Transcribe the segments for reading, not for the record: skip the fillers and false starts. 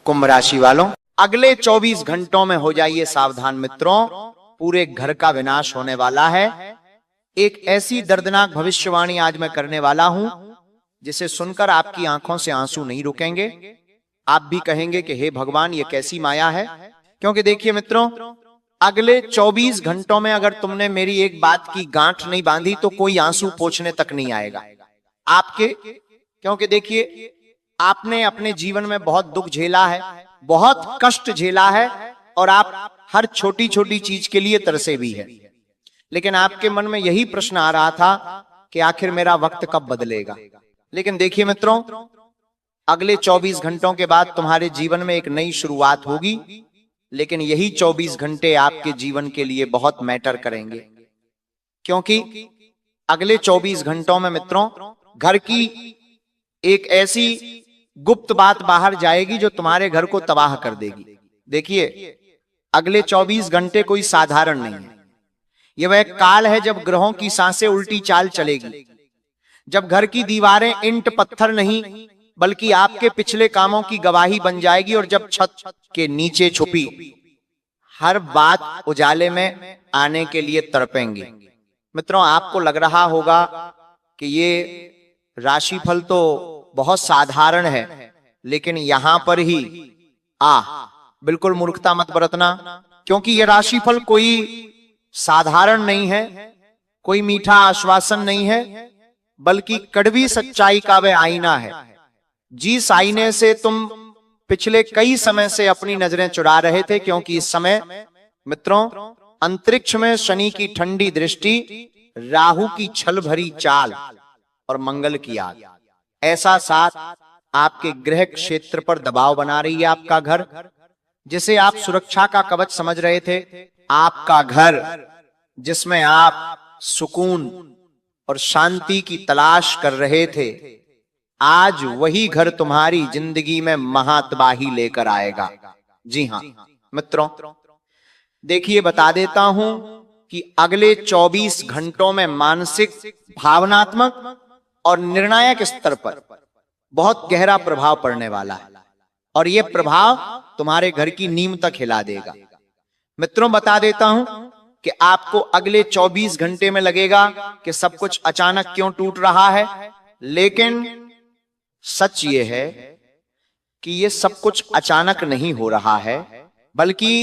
कुंभ राशि वालों, अगले 24 घंटों में हो जाइए सावधान मित्रों, पूरे घर का विनाश होने वाला है। एक ऐसी दर्दनाक भविष्यवाणी आज मैं करने वाला हूं जिसे सुनकर आपकी आंखों से आंसू नहीं रुकेंगे। आप भी कहेंगे कि हे भगवान, ये कैसी माया है। क्योंकि देखिए मित्रों, अगले 24 घंटों में अगर तुमने मेरी एक बात की गांठ नहीं बांधी तो कोई आंसू पोंछने तक नहीं आएगा आपके। क्योंकि देखिए, आपने अपने जीवन में बहुत दुख झेला है, बहुत कष्ट झेला है, और आप हर छोटी छोटी चीज के लिए तरसे भी है। लेकिन आपके मन में यही प्रश्न आ रहा था कि आखिर मेरा वक्त कब बदलेगा। लेकिन देखिए मित्रों, अगले 24 घंटों के बाद तुम्हारे जीवन में एक नई शुरुआत होगी। लेकिन यही 24 घंटे आपके जीवन के लिए बहुत मैटर करेंगे, क्योंकि अगले 24 घंटों में मित्रों घर की एक ऐसी गुप्त बात बाहर जाएगी जो तुम्हारे घर को तबाह कर देगी। देखिए, अगले 24 घंटे कोई साधारण नहीं है। यह वह काल है जब ग्रहों की सांसें उल्टी चाल चलेगी, जब घर की दीवारें ईंट पत्थर नहीं बल्कि आपके पिछले कामों की गवाही बन जाएगी, और जब छत के नीचे छुपी हर बात उजाले में आने के लिए तड़पेंगी। मित्रों, आपको लग रहा होगा कि ये राशिफल तो बहुत साधारण है, लेकिन यहां पर ही बिल्कुल मूर्खता मत बरतना, क्योंकि ये राशिफल कोई साधारण नहीं है, कोई मीठा आश्वासन नहीं है, बल्कि कड़वी सच्चाई का वह आईना है जिस आईने से तुम पिछले कई समय से अपनी नजरें चुरा रहे थे। क्योंकि इस समय मित्रों अंतरिक्ष में शनि की ठंडी दृष्टि, राहु की छल भरी चाल और मंगल की आग ऐसा साथ आपके गृह क्षेत्र पर दबाव बना रही है। आपका घर, जिसे आप सुरक्षा का कवच समझ रहे थे, आपका घर जिसमें आप सुकून और शांति की तलाश कर रहे थे, आज वही घर तुम्हारी जिंदगी में महातबाही लेकर आएगा। जी हां मित्रों, देखिए बता देता हूं कि अगले 24 घंटों में मानसिक, भावनात्मक और निर्णायक स्तर पर बहुत गहरा प्रभाव पड़ने वाला है, और यह प्रभाव तुम्हारे घर की नींव तक हिला देगा। मित्रों, बता देता हूं कि आपको अगले 24 घंटे में लगेगा कि सब कुछ अचानक क्यों टूट रहा है, लेकिन सच ये है कि ये सब कुछ अचानक नहीं हो रहा है, बल्कि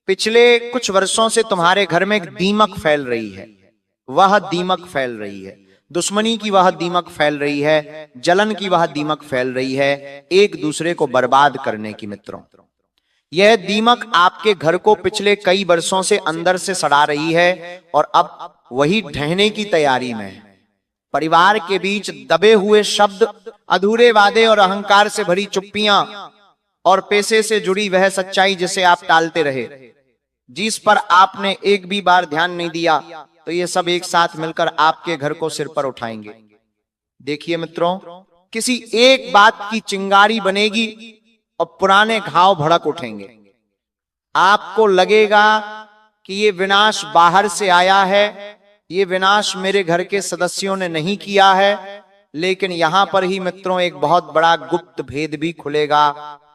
पिछले कुछ वर्षों से तुम्हारे घर में एक दीमक फैल रही है। वह दीमक फैल रही है, दुश्मनी की वह दीमक फैल रही है, जलन की वह दीमक फैल रही है, एक दूसरे को बर्बाद करने की। मित्रों, यह दीमक आपके घर को पिछले कई वर्षों से अंदर से सड़ा रही है, और अब वही ढहने की तैयारी में है। परिवार के बीच दबे हुए शब्द, अधूरे वादे और अहंकार से भरी चुप्पियां, और पैसे से जुड़ी वह सच्चाई जिसे आप टालते रहे, जिस पर आपने एक भी बार ध्यान नहीं दिया, तो ये सब एक साथ मिलकर आपके घर को सिर पर उठाएंगे। देखिए मित्रों, किसी एक बात की चिंगारी बनेगी और पुराने घाव भड़क उठेंगे। आपको लगेगा कि ये विनाश बाहर से आया है, ये विनाश मेरे घर के सदस्यों ने नहीं किया है। लेकिन यहां पर ही मित्रों एक बहुत बड़ा गुप्त भेद भी खुलेगा,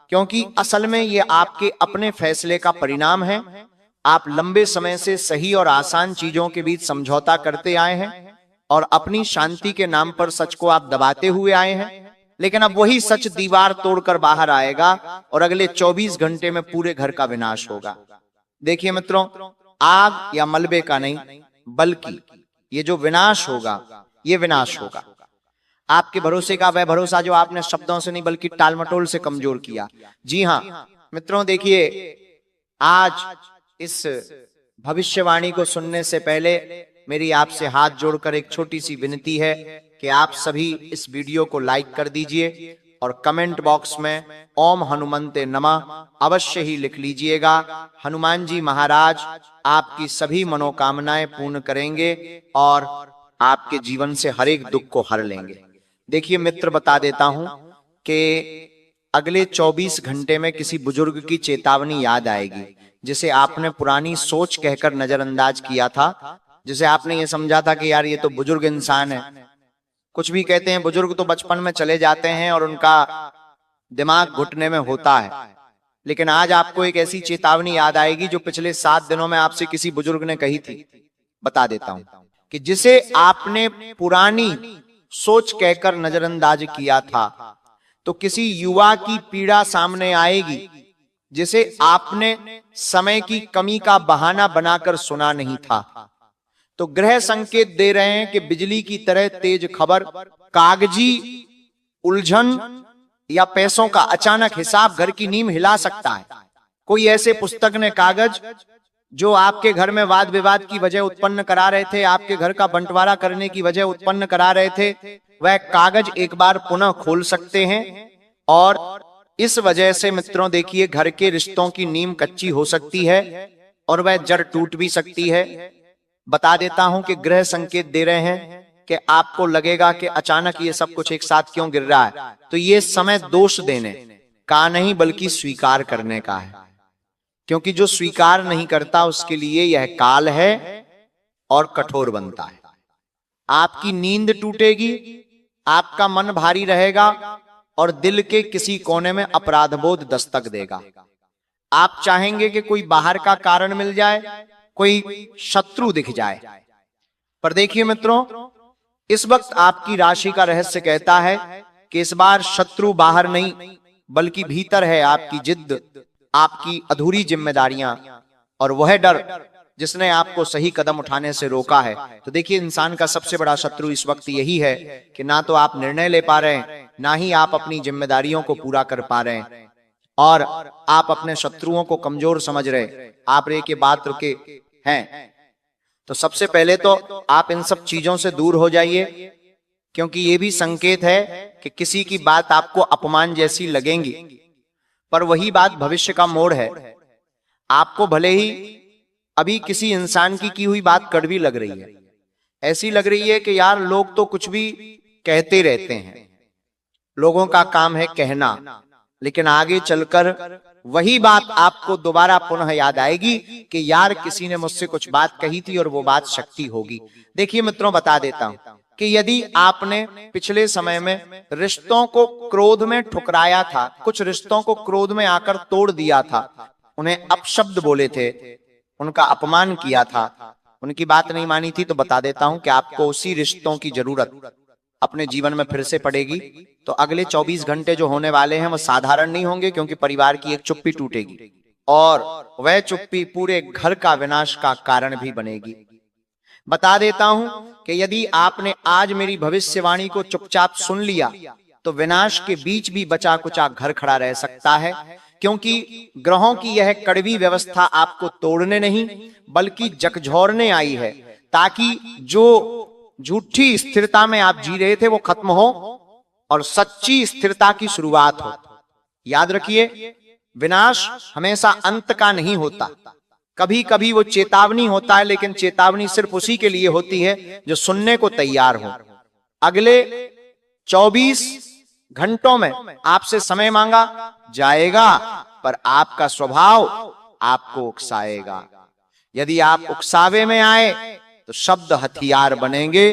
क्योंकि असल में ये आपके अपने फैसले का परिणाम है। आप लंबे समय से सही और आसान चीजों के बीच समझौता करते आए हैं, और अपनी शांति के नाम पर सच को आप दबाते हुए आए हैं। लेकिन अब वही सच दीवार तोड़कर बाहर आएगा, और अगले 24 घंटे में पूरे घर का विनाश होगा। देखिए मित्रों, आग या मलबे का नहीं, बल्कि ये जो विनाश होगा, ये विनाश होगा आपके भरोसे का, वह भरोसा जो आपने शब्दों से नहीं बल्कि टालमटोल से कमजोर किया। जी हां मित्रों, देखिए आज इस भविष्यवाणी को सुनने से पहले मेरी आपसे हाथ जोड़कर एक छोटी सी विनती है कि आप सभी इस वीडियो को लाइक कर दीजिए, और कमेंट बॉक्स में ओम हनुमंते नमः अवश्य ही लिख लीजिएगा। हनुमान जी महाराज आपकी सभी मनोकामनाएं पूर्ण करेंगे और आपके जीवन से हर एक दुख को हर लेंगे। देखिए मित्र, बता देता हूं कि अगले 24 घंटे में किसी बुजुर्ग की चेतावनी याद आएगी, जिसे आपने पुरानी सोच कहकर नजरअंदाज किया था, जिसे आपने ये समझा था कि यार ये तो बुजुर्ग इंसान है। कुछ भी कहते हैं, बुजुर्ग तो बचपन में चले जाते हैं और उनका दिमाग घुटने में होता है। लेकिन आज आपको एक ऐसी चेतावनी याद आएगी जो पिछले 7 दिनों में आपसे किसी बुजुर्ग ने कही थी। बता देता हूं कि जिसे आपने पुरानी सोच कहकर नजरअंदाज किया था, तो किसी युवा की पीड़ा सामने आएगी जिसे आपने समय की कमी का बहाना बनाकर सुना नहीं था। तो ग्रह संकेत दे रहे हैं कि बिजली की तरह तेज खबर, कागजी उलझन या पैसों का अचानक हिसाब घर की नींव हिला सकता है। कोई ऐसे पुस्तक ने कागज जो आपके घर में वाद विवाद की वजह उत्पन्न करा रहे थे, आपके घर का बंटवारा करने की वजह उत्पन्न करा रहे थे, वह कागज एक बार पुनः खोल सकते हैं। और इस वजह से मित्रों देखिए, घर के रिश्तों की नींव कच्ची हो सकती है और वह जड़ टूट भी सकती है। बता देता हूं कि ग्रह संकेत दे रहे हैं कि आपको लगेगा कि अचानक ये सब कुछ एक साथ क्यों गिर रहा है। तो ये समय दोष देने का नहीं बल्कि स्वीकार करने का है, क्योंकि जो स्वीकार नहीं करता उसके लिए यह काल है और कठोर बनता है। आपकी नींद टूटेगी, आपका मन भारी रहेगा और दिल के किसी कोने में अपराधबोध दस्तक देगा। आप चाहेंगे कि कोई बाहर का कारण मिल जाए, कोई शत्रु दिख जाए। पर देखिए मित्रों, इस वक्त आपकी राशि का रहस्य कहता है कि इस बार शत्रु बाहर नहीं बल्कि भीतर है। आपकी जिद्द, आपकी अधूरी जिम्मेदारियां और वह डर जिसने आपको सही कदम उठाने से रोका है। तो देखिए, इंसान का सबसे बड़ा शत्रु इस वक्त यही है कि ना तो आप निर्णय ले पा रहे हैं, ना ही आप अपनी जिम्मेदारियों को पूरा कर पा रहे हैं, और आप अपने शत्रुओं को कमजोर समझ रहे, आप रे के बात रुके हैं। तो सबसे पहले तो आप इन सब चीजों से दूर हो जाइए, क्योंकि ये भी संकेत है कि किसी की बात आपको अपमान जैसी लगेंगी, पर वही बात भविष्य का मोड़ है। आपको भले ही अभी किसी इंसान की हुई बात कड़वी लग रही है, ऐसी लग रही है कि यार लोग तो कुछ भी कहते रहते हैं, लोगों का काम है कहना, लेकिन आगे चलकर वही बात आपको दोबारा पुनः याद आएगी कि यार किसी ने मुझसे कुछ बात कही थी और वो बात शक्ति होगी। देखिए मित्रों, बता देता हूं कि यदि आपने पिछले समय में रिश्तों को क्रोध में ठुकराया था, कुछ रिश्तों को क्रोध में आकर तोड़ दिया था, उन्हें अपशब्द बोले थे, उनका अपमान किया था, उनकी बात नहीं मानी थी, तो बता देता हूं कि आपको उसी रिश्तों की जरूरत अपने जीवन में फिर से पड़ेगी। तो अगले 24 घंटे जो होने वाले हैं वो साधारण नहीं होंगे, क्योंकि परिवार की एक चुप्पी टूटेगी और वह चुप्पी पूरे घर का विनाश का कारण भी बनेगी। बता देता हूं कि यदि आपने आज मेरी भविष्यवाणी को चुपचाप सुन लिया तो विनाश के बीच भी बचा कुचा घर खड़ा रह सकता है, क्योंकि ग्रहों की यह कड़वी व्यवस्था आपको तोड़ने नहीं बल्कि झकझोरने आई है, ताकि जो झूठी स्थिरता में आप जी रहे थे वो खत्म हो और सच्ची स्थिरता की शुरुआत हो। याद रखिए, विनाश हमेशा अंत का नहीं होता, कभी कभी वो चेतावनी होता है, लेकिन चेतावनी सिर्फ उसी के लिए होती है जो सुनने को तैयार हो। अगले 24 घंटों में आपसे समय मांगा जाएगा, पर आपका स्वभाव आपको उकसाएगा। यदि आप उकसावे में आए तो शब्द हथियार बनेंगे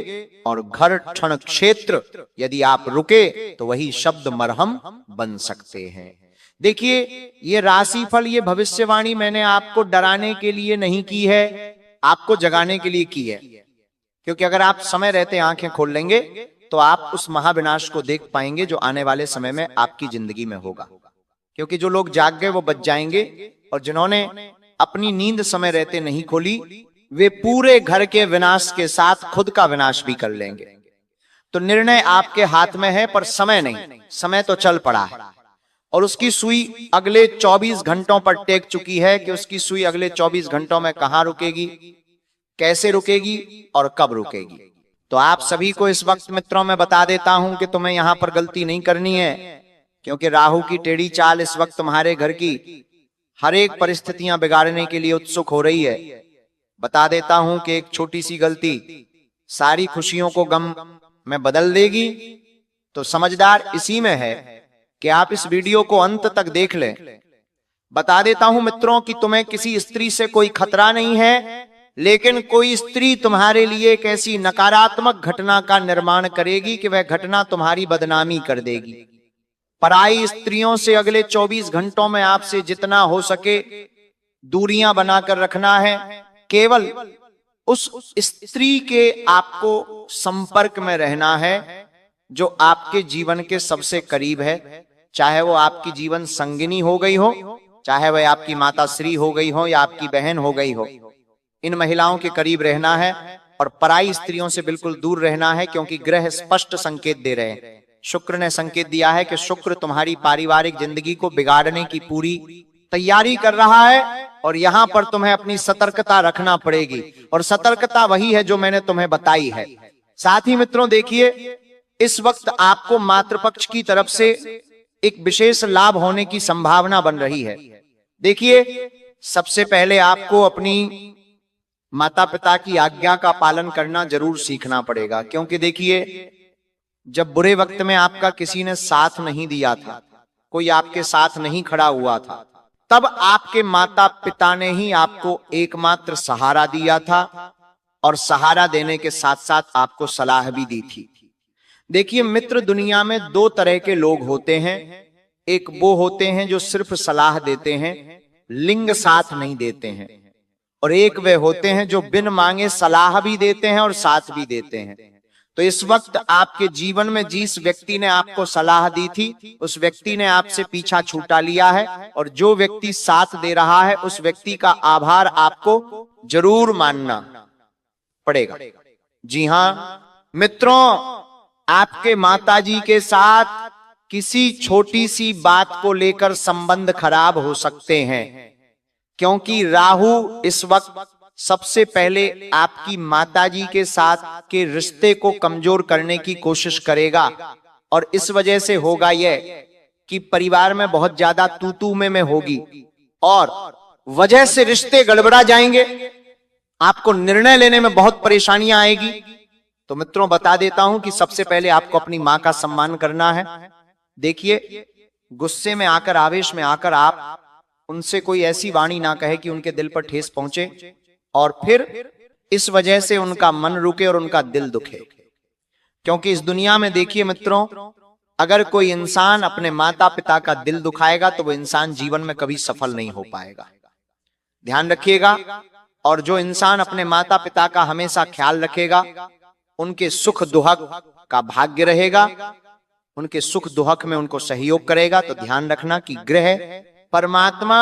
और घर क्षण क्षेत्र यदि आप रुके तो वही शब्द मरहम बन सकते हैं। देखिए, ये राशिफल, ये भविष्यवाणी मैंने आपको डराने के लिए नहीं की है, आपको जगाने के लिए की है, क्योंकि अगर आप समय रहते आंखें खोल लेंगे तो आप उस महाविनाश को देख पाएंगे जो आने वाले समय में आपकी जिंदगी में होगा। क्योंकि जो लोग जाग गए वो बच जाएंगे, और जिन्होंने अपनी नींद समय रहते नहीं खोली वे पूरे घर के विनाश के साथ खुद का विनाश भी कर लेंगे। तो निर्णय आपके हाथ में है, पर समय नहीं। समय तो चल पड़ा है और उसकी सुई अगले 24 घंटों पर टेक चुकी है कि उसकी सुई अगले 24 घंटों में कहां रुकेगी, कैसे रुकेगी और कब रुकेगी। तो आप सभी को इस वक्त मित्रों में बता देता हूं कि तुम्हें यहां पर गलती नहीं करनी है, क्योंकि राहु की टेढ़ी चाल इस वक्त तुम्हारे घर की हर एक परिस्थितियां बिगाड़ने के लिए उत्सुक हो रही है। बता देता हूं कि एक छोटी सी गलती सारी खुशियों को गम में बदल देगी। तो समझदार इसी में है कि आप इस वीडियो को अंत तक देख लें। बता देता हूं मित्रों कि तुम्हें किसी स्त्री से कोई खतरा नहीं है, लेकिन कोई स्त्री तुम्हारे लिए एक ऐसी नकारात्मक घटना का निर्माण करेगी कि वह घटना तुम्हारी बदनामी कर देगी। पराई स्त्रियों से अगले 24 घंटों में आपसे जितना हो सके दूरियां बनाकर रखना है। केवल उस स्त्री के आपको संपर्क में रहना है जो आपके जीवन के सबसे करीब है, चाहे वो आपकी जीवन संगिनी हो गई हो, चाहे वह आपकी माता श्री हो गई हो या आपकी बहन हो गई हो। इन महिलाओं के करीब रहना है और पराई स्त्रियों से बिल्कुल दूर रहना है, क्योंकि ग्रह स्पष्ट संकेत दे रहे हैं। शुक्र ने संकेत दिया है कि शुक्र तुम्हारी पारिवारिक जिंदगी को बिगाड़ने की पूरी तैयारी कर रहा है और यहां पर तुम्हें अपनी सतर्कता रखना पड़ेगी, और सतर्कता वही है जो मैंने तुम्हें बताई है। साथ ही मित्रों देखिए, इस वक्त आपको मातृपक्ष की तरफ से एक विशेष लाभ होने की संभावना बन रही है। देखिए, सबसे पहले आपको अपनी माता पिता की आज्ञा का पालन करना जरूर सीखना पड़ेगा, क्योंकि देखिए, जब बुरे वक्त में आपका किसी ने साथ नहीं दिया था, कोई आपके साथ नहीं खड़ा हुआ था, तब आपके माता पिता ने ही आपको एकमात्र सहारा दिया था और सहारा देने के साथ साथ आपको सलाह भी दी थी। देखिए मित्र, दुनिया में दो तरह के लोग होते हैं। एक वो होते हैं जो सिर्फ सलाह देते हैं, लिंग साथ नहीं देते हैं, और एक वे होते हैं जो बिन मांगे सलाह भी देते हैं और साथ भी देते हैं। तो इस वक्त आपके जीवन में जिस व्यक्ति ने आपको सलाह दी थी, उस व्यक्ति ने आपसे पीछा छूटा लिया है, और जो व्यक्ति साथ दे रहा है उस व्यक्ति का आभार आपको जरूर मानना पड़ेगा। जी हां मित्रों, आपके माताजी के साथ किसी छोटी सी बात को लेकर संबंध खराब हो सकते हैं, क्योंकि राहु इस वक्त सबसे पहले आपकी माताजी के साथ के रिश्ते को कमजोर करने की कोशिश करेगा, और इस वजह से होगा यह कि परिवार में बहुत ज्यादा तू-तू में होगी और वजह से रिश्ते गड़बड़ा जाएंगे, आपको निर्णय लेने में बहुत परेशानियां आएगी। तो मित्रों बता देता हूं कि सबसे पहले आपको अपनी मां का सम्मान करना है। देखिए, गुस्से में आकर, आवेश में आकर आप उनसे कोई ऐसी वाणी ना कहे कि उनके दिल पर ठेस पहुंचे और फिर इस वजह से उनका मन रुके और उनका दिल दुखे। क्योंकि इस दुनिया में देखिए मित्रों, अगर कोई इंसान अपने माता पिता का दिल दुखाएगा तो वो इंसान जीवन में कभी सफल नहीं हो पाएगा। ध्यान रखिएगा। और जो इंसान अपने माता पिता का हमेशा ख्याल रखेगा, उनके सुख दुहक का भाग्य रहेगा, उनके सुख दुहक में उनको सहयोग करेगा। तो ध्यान रखना कि ग्रह, परमात्मा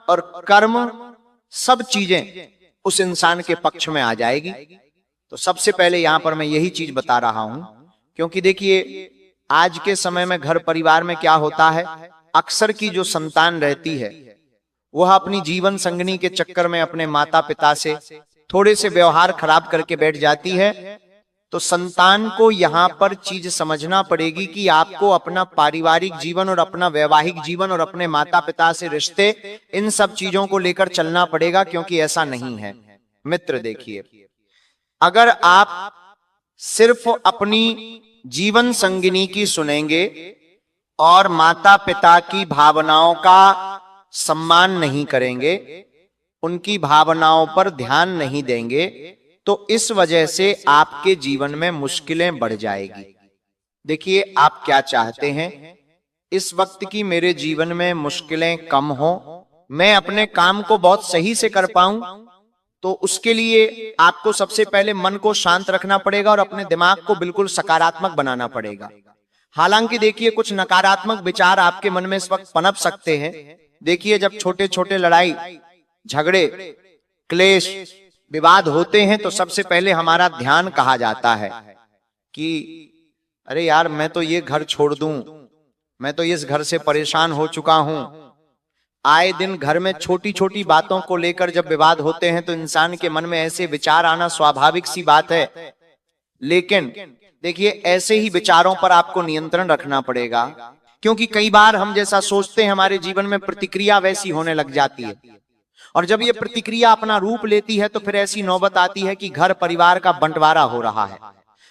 और कर्म सब चीजें उस इंसान के पक्ष में आ जाएगी। तो सबसे पहले यहां पर मैं यही चीज बता रहा हूं, क्योंकि देखिए आज के समय में घर परिवार में क्या होता है, अक्सर की जो संतान रहती है वह अपनी जीवन संगनी के चक्कर में अपने माता पिता से थोड़े से व्यवहार खराब करके बैठ जाती है। तो संतान को यहाँ पर चीज समझना पड़ेगी कि आपको अपना पारिवारिक जीवन और अपना वैवाहिक जीवन और अपने माता पिता से रिश्ते, इन सब चीजों को लेकर चलना पड़ेगा, क्योंकि ऐसा नहीं है। मित्र देखिए, अगर आप सिर्फ अपनी जीवन संगिनी की सुनेंगे और माता पिता की भावनाओं का सम्मान नहीं करेंगे, उनकी भावनाओं पर ध्यान नहीं देंगे, तो इस वजह से आपके जीवन में मुश्किलें बढ़ जाएगी। देखिए, आप क्या चाहते हैं, इस वक्त की मेरे जीवन में मुश्किलें कम हो, मैं अपने काम को बहुत सही से कर पाऊं, तो उसके लिए आपको सबसे पहले मन को शांत रखना पड़ेगा और अपने दिमाग को बिल्कुल सकारात्मक बनाना पड़ेगा। हालांकि देखिए, कुछ नकारात्मक विचार आपके मन में इस वक्त पनप सकते हैं। देखिए, जब छोटे छोटे लड़ाई झगड़े क्लेश विवाद होते हैं तो सबसे पहले हमारा ध्यान कहा जाता है कि अरे यार, मैं तो ये घर छोड़ दूं, मैं तो इस घर से परेशान हो चुका हूं। आए दिन घर में छोटी छोटी बातों को लेकर जब विवाद होते हैं तो इंसान के मन में ऐसे विचार आना स्वाभाविक सी बात है। लेकिन देखिए, ऐसे ही विचारों पर आपको नियंत्रण रखना पड़ेगा, क्योंकि कई बार हम जैसा सोचते हैं हमारे जीवन में प्रतिक्रिया वैसी होने लग जाती है, और जब ये प्रतिक्रिया अपना रूप लेती है तो फिर ऐसी नौबत आती है कि घर परिवार का बंटवारा हो रहा है।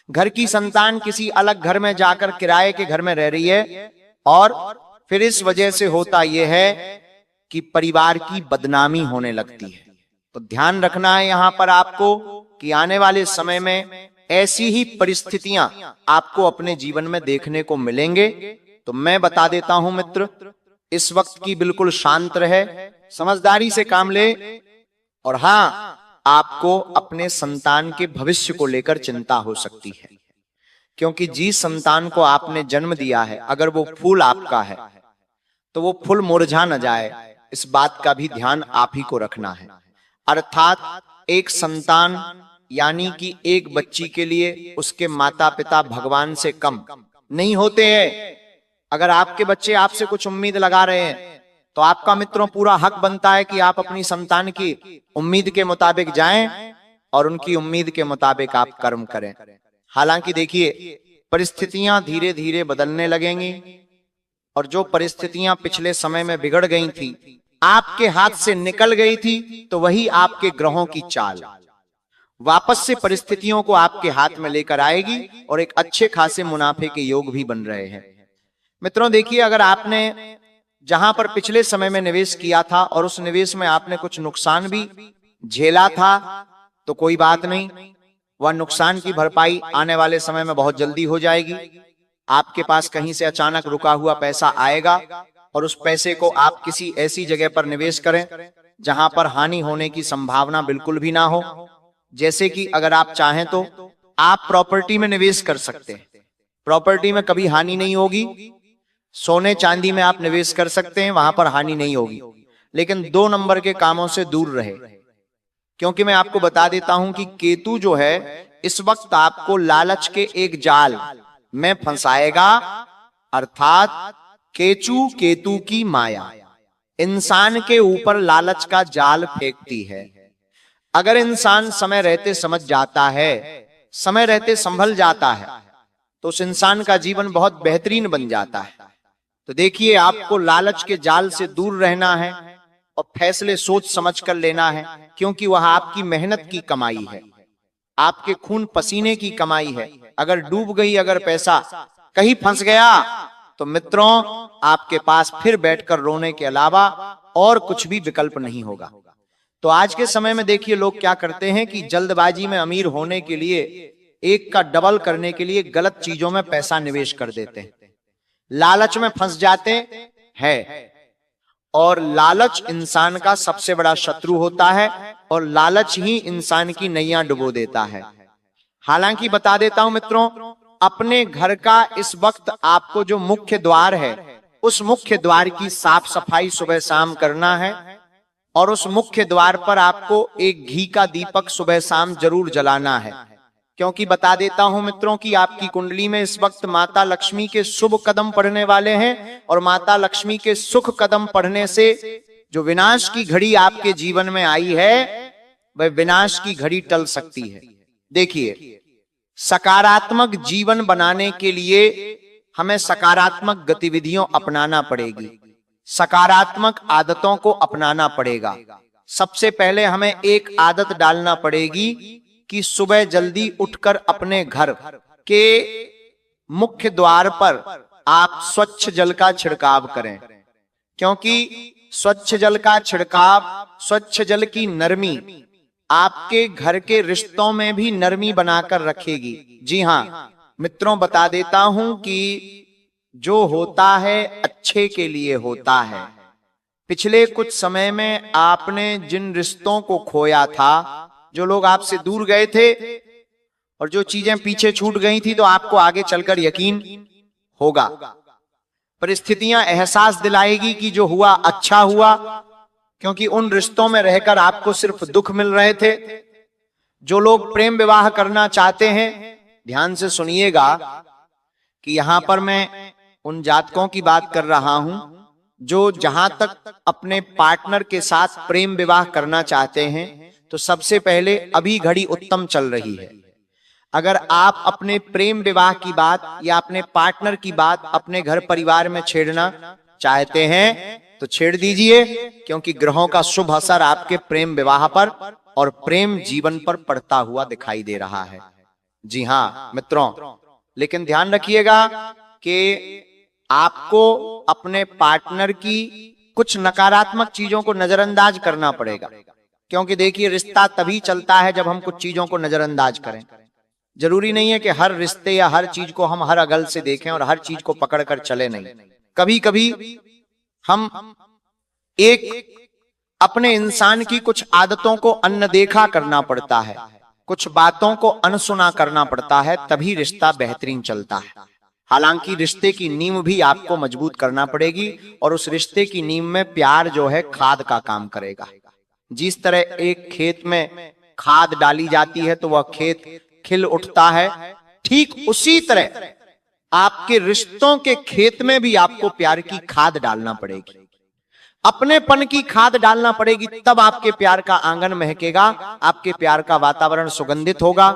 घर की संतान किसी अलग घर में जाकर किराए के घर में रह रही है, और फिर इस वजह से होता यह है कि परिवार की बदनामी होने लगती है। तो ध्यान रखना है यहां पर आपको कि आने वाले समय में ऐसी ही परिस्थितियां आपको अपने जीवन में देखने को मिलेंगे। तो मैं बता देता हूं मित्र, इस वक्त की बिल्कुल शांत रहे, समझदारी से काम ले। और हां, आपको अपने संतान के भविष्य को लेकर चिंता हो सकती है, क्योंकि जिस संतान को आपने जन्म दिया है, अगर वो फूल आपका है तो वो फूल मुरझा न जाए, इस बात का भी ध्यान आप ही को रखना है। अर्थात एक संतान यानी कि एक बच्ची के लिए उसके माता पिता भगवान से कम नहीं होते हैं। अगर आपके बच्चे आपसे कुछ उम्मीद लगा रहे हैं तो आपका मित्रों पूरा हक बनता है कि आप अपनी संतान की उम्मीद के मुताबिक जाएं और उनकी उम्मीद के मुताबिक आप कर्म करें। हालांकि देखिए, परिस्थितियां धीरे धीरे बदलने लगेंगी और जो परिस्थितियां पिछले समय में बिगड़ गई थी, आपके हाथ से निकल गई थी, तो वही आपके ग्रहों की चाल वापस से परिस्थितियों को आपके हाथ में लेकर आएगी और एक अच्छे खासे मुनाफे के योग भी बन रहे हैं। मित्रों देखिए, अगर आपने जहां पर पिछले समय में निवेश किया था और उस निवेश में आपने कुछ नुकसान भी झेला था, तो कोई बात नहीं, वह नुकसान की भरपाई आने वाले समय में बहुत जल्दी हो जाएगी। आपके पास कहीं से अचानक रुका हुआ पैसा आएगा और उस पैसे को आप किसी ऐसी जगह पर निवेश करें जहां पर हानि होने की संभावना बिल्कुल भी ना हो। जैसे कि अगर आप चाहें तो आप प्रॉपर्टी में निवेश कर सकते हैं, प्रॉपर्टी में कभी हानि नहीं होगी। सोने चांदी में आप निवेश कर सकते हैं, वहां पर हानि नहीं होगी। लेकिन 2 नंबर के कामों से दूर रहे, क्योंकि मैं आपको बता देता हूं कि केतु जो है इस वक्त आपको लालच के एक जाल में फंसाएगा। अर्थात केतु की माया इंसान के ऊपर लालच का जाल फेंकती है। अगर इंसान समय रहते समझ जाता है, समय रहते संभल जाता है, तो उस इंसान का जीवन बहुत बेहतरीन बन जाता है। तो देखिए, आपको लालच के जाल से दूर रहना है और फैसले सोच समझ कर लेना है, क्योंकि वह आपकी मेहनत की कमाई है, आपके खून पसीने की कमाई है। अगर डूब गई, अगर पैसा कहीं फंस गया, तो मित्रों आपके पास फिर बैठकर रोने के अलावा और कुछ भी विकल्प नहीं होगा। तो आज के समय में देखिए, लोग क्या करते हैं कि जल्दबाजी में अमीर होने के लिए, एक का डबल करने के लिए गलत चीजों में पैसा निवेश कर देते हैं, लालच में फंस जाते हैं। और लालच इंसान का सबसे बड़ा शत्रु होता है और लालच ही इंसान की नैया डुबो देता है। हालांकि बता देता हूं मित्रों, अपने घर का इस वक्त आपको जो मुख्य द्वार है, उस मुख्य द्वार की साफ सफाई सुबह शाम करना है और उस मुख्य द्वार पर आपको एक घी का दीपक सुबह शाम जरूर जलाना है। क्योंकि बता देता हूं मित्रों कि आपकी कुंडली में इस वक्त माता लक्ष्मी के शुभ कदम पड़ने वाले हैं और माता लक्ष्मी के सुख कदम पड़ने से जो विनाश की घड़ी आपके जीवन में आई है, वह विनाश की घड़ी टल सकती है। देखिए, सकारात्मक जीवन बनाने के लिए हमें सकारात्मक गतिविधियों अपनाना पड़ेगी, सकारात्मक आदतों को अपनाना पड़ेगा। सबसे पहले हमें एक आदत डालना पड़ेगी कि सुबह जल्दी उठकर अपने घर के मुख्य द्वार पर आप स्वच्छ जल का छिड़काव करें, क्योंकि स्वच्छ जल का छिड़काव, स्वच्छ जल की नरमी आपके घर के रिश्तों में भी नरमी बनाकर रखेगी। जी हां मित्रों, बता देता हूं कि जो होता है अच्छे के लिए होता है। पिछले कुछ समय में आपने जिन रिश्तों को खोया था, जो लोग आपसे दूर गए थे और जो चीजें पीछे छूट गई थी, तो आपको आगे चलकर यकीन होगा, परिस्थितियां एहसास दिलाएगी कि जो हुआ अच्छा हुआ, क्योंकि उन रिश्तों में रहकर आपको सिर्फ दुख मिल रहे थे। जो लोग प्रेम विवाह करना चाहते हैं, ध्यान से सुनिएगा कि यहां पर मैं उन जातकों की बात कर रहा हूं जो जहां तक अपने पार्टनर के साथ प्रेम विवाह करना चाहते हैं, तो सबसे पहले अभी घड़ी उत्तम चल रही है। अगर आप अपने प्रेम विवाह की बात या अपने पार्टनर की बात अपने घर परिवार में छेड़ना चाहते हैं तो छेड़ दीजिए, क्योंकि ग्रहों का शुभ असर आपके प्रेम विवाह पर और प्रेम जीवन पर पड़ता हुआ दिखाई दे रहा है। जी हां मित्रों, लेकिन ध्यान रखिएगा कि आपको अपने पार्टनर की कुछ नकारात्मक चीजों को नजरअंदाज करना पड़ेगा, क्योंकि देखिए, रिश्ता तभी चलता है जब हम कुछ चीजों को नजरअंदाज करें। जरूरी नहीं है कि हर रिश्ते या हर चीज को हम हर अगल से देखें और हर चीज को पकड़कर चले, नहीं। कभी कभी हम एक अपने इंसान की कुछ आदतों को अनदेखा करना पड़ता है, कुछ बातों को अनसुना करना पड़ता है, तभी रिश्ता बेहतरीन चलता है। हालांकि रिश्ते की नींव भी आपको मजबूत करना पड़ेगी और उस रिश्ते की नींव में प्यार जो है खाद का काम करेगा। जिस तरह एक खेत में खाद डाली जाती है तो वह खेत खिल उठता है, ठीक उसी तरह आपके रिश्तों के खेत में भी आपको प्यार की खाद डालना पड़ेगी, अपनेपन की खाद डालना पड़ेगी, तब आपके प्यार का आंगन महकेगा, आपके प्यार का वातावरण सुगंधित होगा।